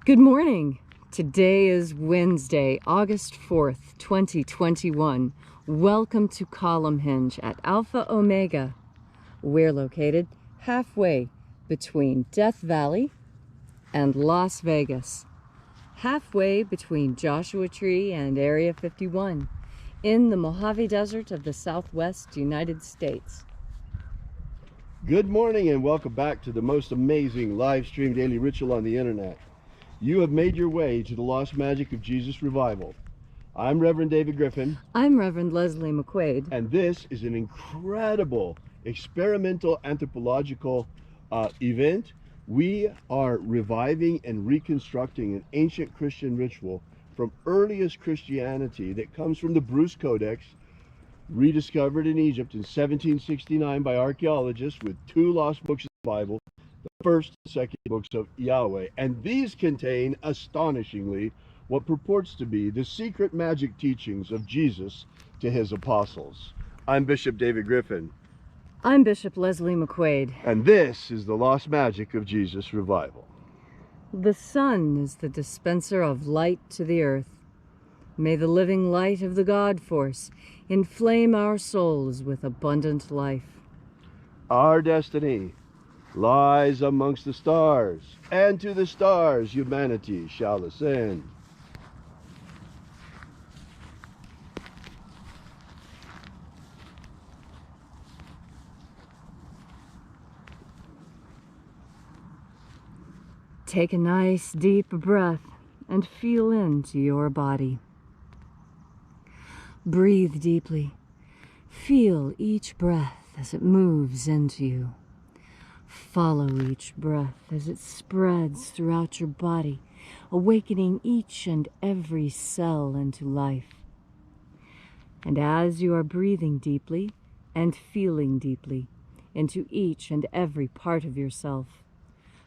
Good morning. Today is Wednesday, August 4th, 2021. Welcome to Columnhenge at Alpha Ωmega. We're located halfway between Death Valley and Las Vegas, halfway between Joshua Tree and Area 51, in the Mojave Desert of the Southwest United States. Good morning and welcome back to the most amazing live stream daily ritual on the internet. You have made your way to the Lost Magic of Jesus Revival. I'm Reverend David Griffin. I'm Reverend Leslie McQuade. And this is an incredible experimental anthropological event. We are reviving and reconstructing an ancient Christian ritual from earliest Christianity that comes from the Bruce Codex, rediscovered in Egypt in 1769 by archaeologists with two lost books of the Bible, the first and second books of Yahweh. And these contain, astonishingly, what purports to be the secret magic teachings of Jesus to his apostles. I'm Bishop David Griffin. I'm Bishop Leslie McQuade. And this is the Lost Magic of Jesus Revival. The sun is the dispenser of light to the earth. May the living light of the God force inflame our souls with abundant life. Our destiny lies amongst the stars, and to the stars humanity shall ascend. Take a nice deep breath and feel into your body. Breathe deeply. Feel each breath as it moves into you. Follow each breath as it spreads throughout your body, awakening each and every cell into life. And as you are breathing deeply and feeling deeply into each and every part of yourself,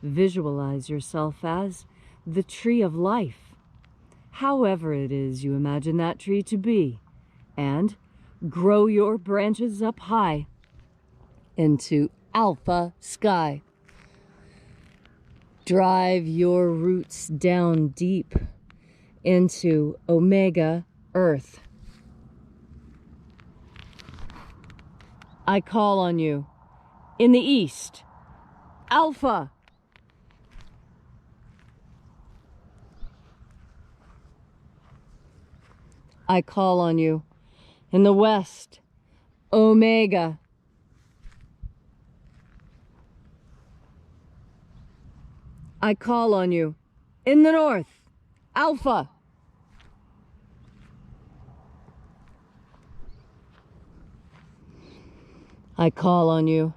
visualize yourself as the tree of life, however it is you imagine that tree to be, and grow your branches up high into Alpha sky. Drive your roots down deep into Omega earth. I call on you in the east, Alpha. I call on you in the west, Omega. I call on you in the north, Alpha. I call on you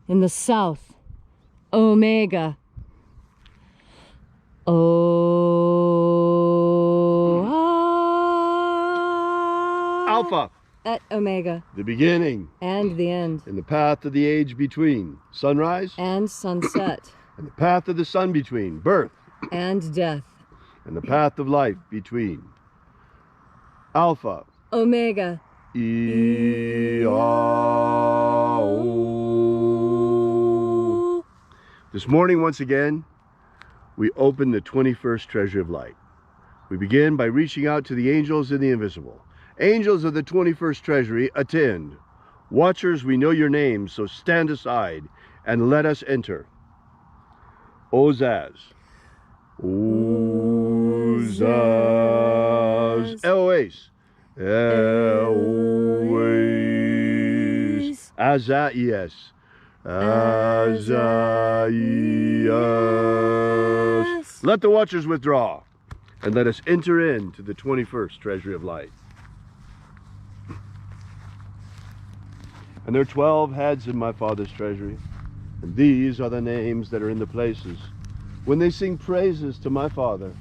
in the south, Omega. Alpha. At Omega. The beginning. And the end. In the path of the age between sunrise and sunset. And the path of the sun between birth and death. And the path of life between Alpha Omega. AΩ. This morning, once again, we open the 21st Treasury of Light. We begin by reaching out to the angels in the invisible. Angels of the 21st Treasury, attend. Watchers, we know your names, so stand aside and let us enter. Ozaz. Ozaz. Eloes. Eloes. Azaias. Azaias. Let the watchers withdraw and let us enter into the 21st Treasury of Light. And there are 12 heads in my Father's treasury, and these are the names that are in the places when they sing praises to my Father,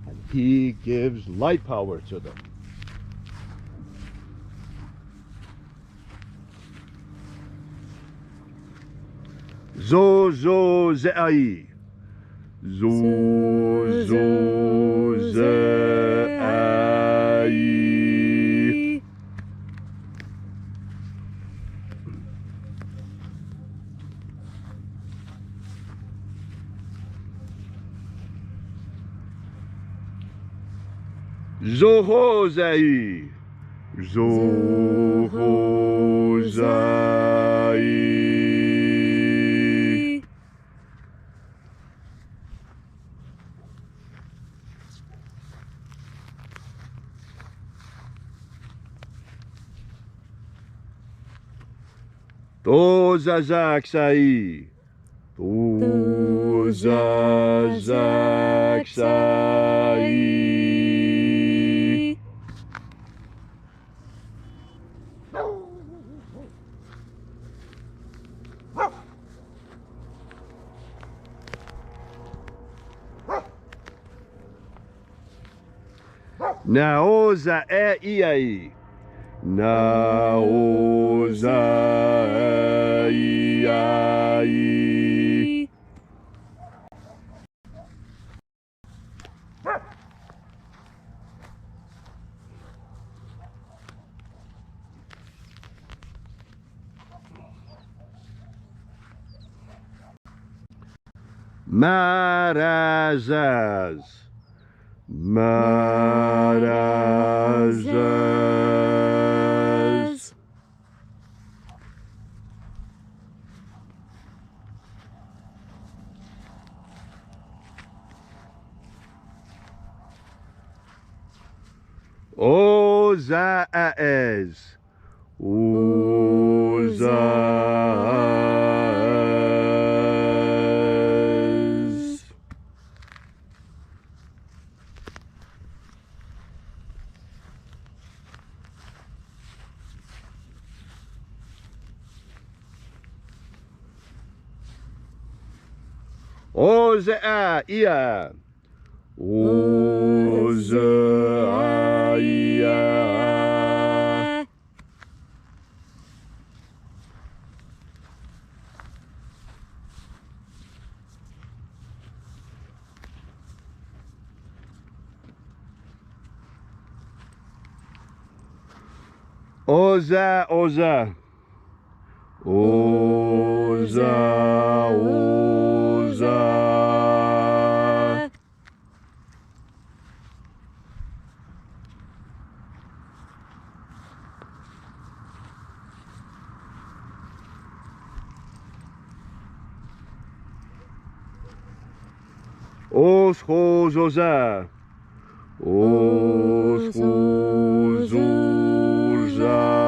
and he gives light power to them. Zo ze'ai. Zo ze'ai. Zohozai. Zohozai. Tozazaksai. Tozazaksai. Naoza e iai. Naoza e iai. Marazaz. Marazaz. Ozaez. Ozaez. Ozea ia. Ozea ia. Oza, oza. Oza, oza. Os, hos, oza. Os, hos, oza.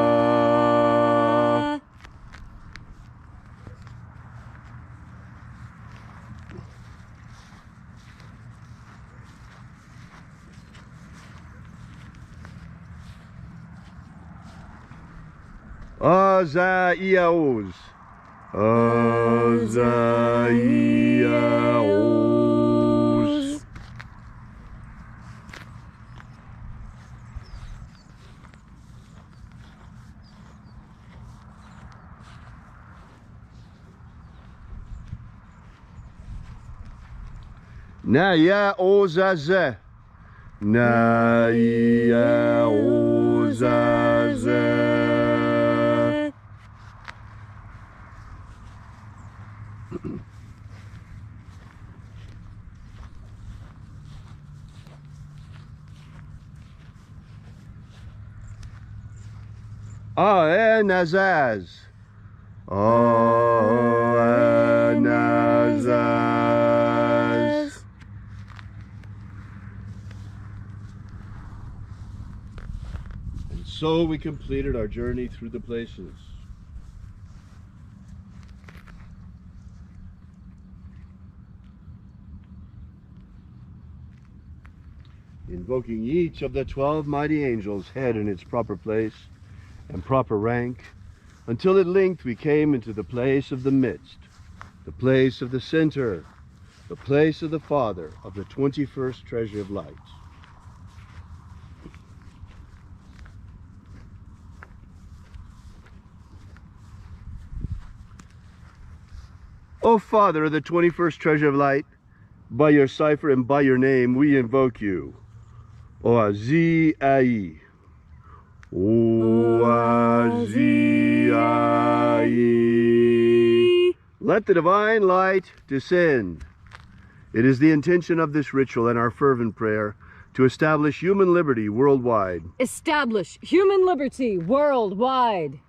Azaiaos. Azaiaos. Naya ozaze. Naya ozaze. Nazaz. Nazaz. And so we completed our journey through the places. Invoking each of the 12 mighty angels, head in its proper place and proper rank, until at length we came into the place of the midst, the place of the center, the place of the Father of the 21st Treasury of Light. O Father of the 21st Treasury of Light, by your cipher and by your name we invoke you. Oazi-ai. Oazi-ai. Let the divine light descend. It is the intention of this ritual and our fervent prayer to establish human liberty worldwide, establish human liberty worldwide,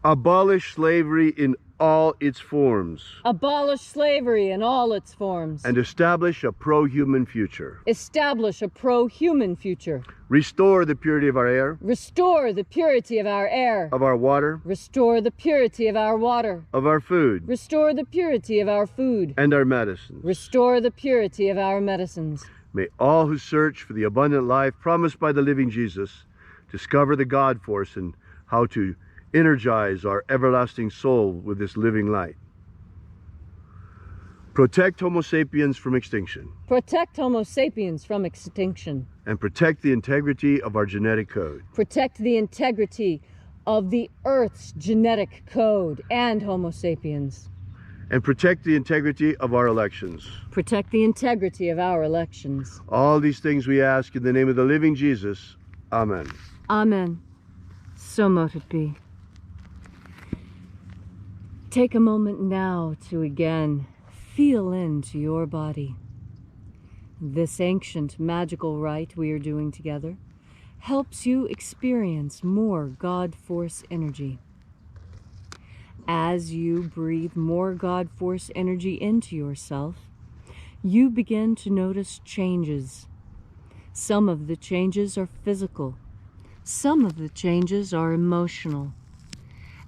abolish slavery in all its forms, abolish slavery in all its forms, and establish a pro-human future. establish a pro-human future, Restore the purity of our air, restore the purity of our air, of our water, restore the purity of our water, of our food, restore the purity of our food, and our medicines. restore the purity of our medicines. May all who search for the abundant life promised by the living Jesus discover the God force and how to energize our everlasting soul with this living light. Protect Homo sapiens from extinction, Protect Homo sapiens from extinction. and protect the integrity of our genetic code. Protect the integrity of the Earth's genetic code and Homo sapiens. And protect the integrity of our elections. Protect the integrity of our elections. All these things we ask in the name of the living Jesus. Amen. Amen. So mote it be. Take a moment now to again feel into your body. This ancient magical rite we are doing together helps you experience more God Force energy. As you breathe more God Force energy into yourself, you begin to notice changes. Some of the changes are physical, some of the changes are emotional,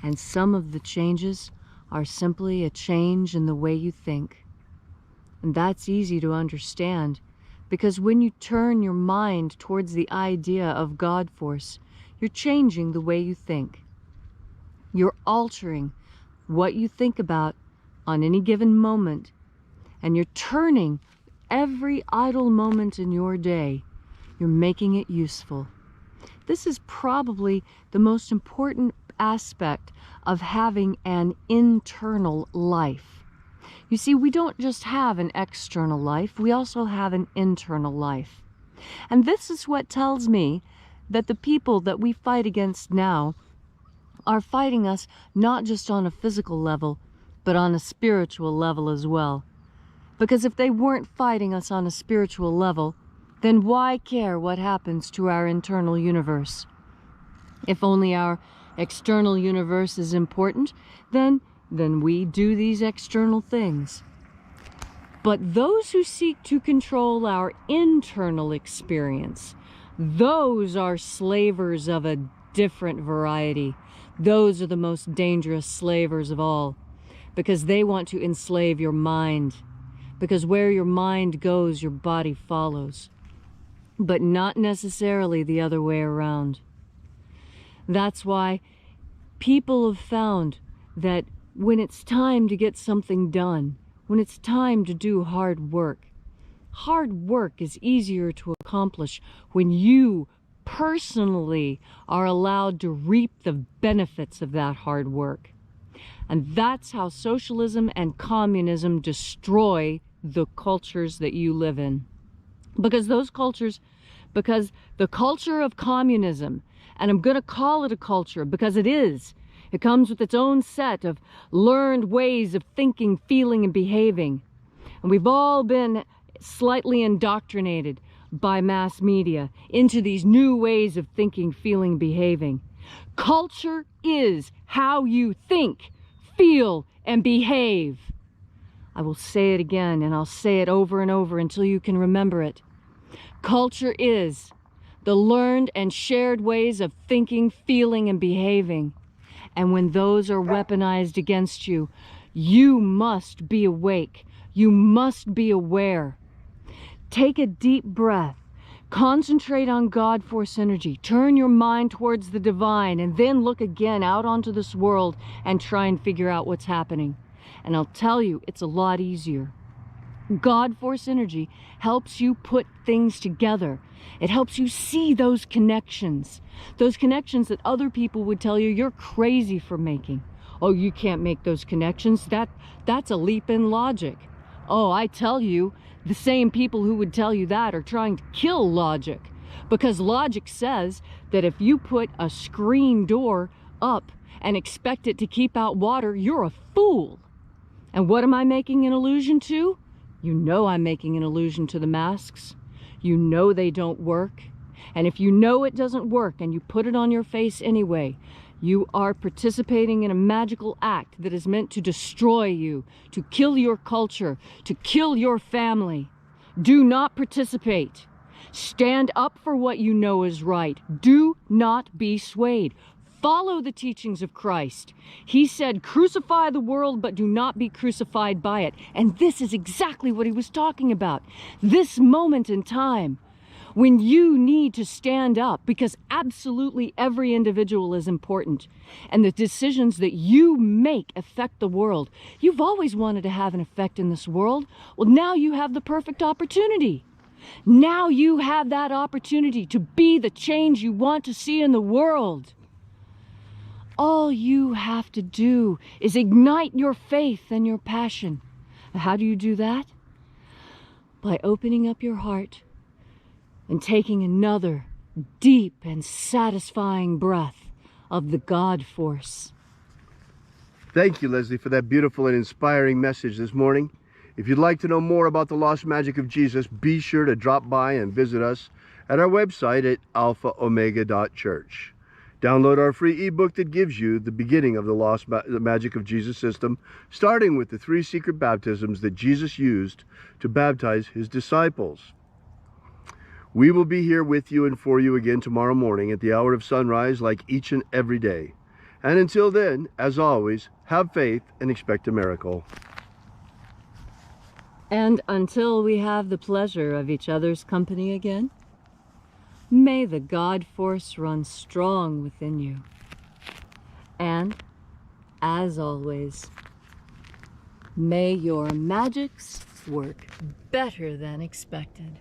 and some of the changes are simply a change in the way you think. And that's easy to understand, because when you turn your mind towards the idea of God Force, you're changing the way you think. You're altering what you think about on any given moment, and you're turning every idle moment in your day, you're making it useful. This is probably the most important aspect of having an internal life. You see, we don't just have an external life, we also have an internal life. And this is what tells me that the people that we fight against now are fighting us not just on a physical level, but on a spiritual level as well. Because if they weren't fighting us on a spiritual level, then why care what happens to our internal universe? If only our external universe is important, then we do these external things. But those who seek to control our internal experience, those are slavers of a different variety. Those are the most dangerous slavers of all, because they want to enslave your mind. Because where your mind goes, your body follows. But not necessarily the other way around. That's why people have found that when it's time to get something done, when it's time to do hard work is easier to accomplish when you personally are allowed to reap the benefits of that hard work. And that's how socialism and communism destroy the cultures that you live in. Because the culture of communism, and I'm going to call it a culture because it is, it comes with its own set of learned ways of thinking, feeling, and behaving. And we've all been slightly indoctrinated by mass media into these new ways of thinking, feeling, behaving. Culture is how you think, feel, and behave. I will say it again, and I'll say it over and over until you can remember it. Culture is the learned and shared ways of thinking, feeling, and behaving. And when those are weaponized against you, you must be awake. You must be aware. Take a deep breath. Concentrate on God Force energy. Turn your mind towards the divine, and then look again out onto this world and try and figure out what's happening. And I'll tell you, it's a lot easier. God Force energy helps you put things together. It helps you see those connections that other people would tell you you're crazy for making. Oh, you can't make those connections. That's a leap in logic. Oh, I tell you, the same people who would tell you that are trying to kill logic, because logic says that if you put a screen door up and expect it to keep out water, you're a fool. And what am I making an allusion to? You know I'm making an allusion to the masks. You know they don't work. And if you know it doesn't work and you put it on your face anyway, you are participating in a magical act that is meant to destroy you, to kill your culture, to kill your family. Do not participate. Stand up for what you know is right. Do not be swayed. Follow the teachings of Christ. He said, crucify the world, but do not be crucified by it. And this is exactly what he was talking about. This moment in time, when you need to stand up, because absolutely every individual is important, and the decisions that you make affect the world. You've always wanted to have an effect in this world. Well, now you have the perfect opportunity. Now you have that opportunity to be the change you want to see in the world. All you have to do is ignite your faith and your passion. How do you do that? By opening up your heart and taking another deep and satisfying breath of the God force. Thank you, Leslie, for that beautiful and inspiring message this morning. If you'd like to know more about the lost magic of Jesus, be sure to drop by and visit us at our website at alphaomega.church. Download our free ebook that gives you the beginning of the lost magic of Jesus system, starting with the 3 secret baptisms that Jesus used to baptize his disciples. We will be here with you and for you again tomorrow morning at the hour of sunrise, like each and every day. And until then, as always, have faith and expect a miracle. And until we have the pleasure of each other's company again, may the God force run strong within you. And, as always, may your magics work better than expected.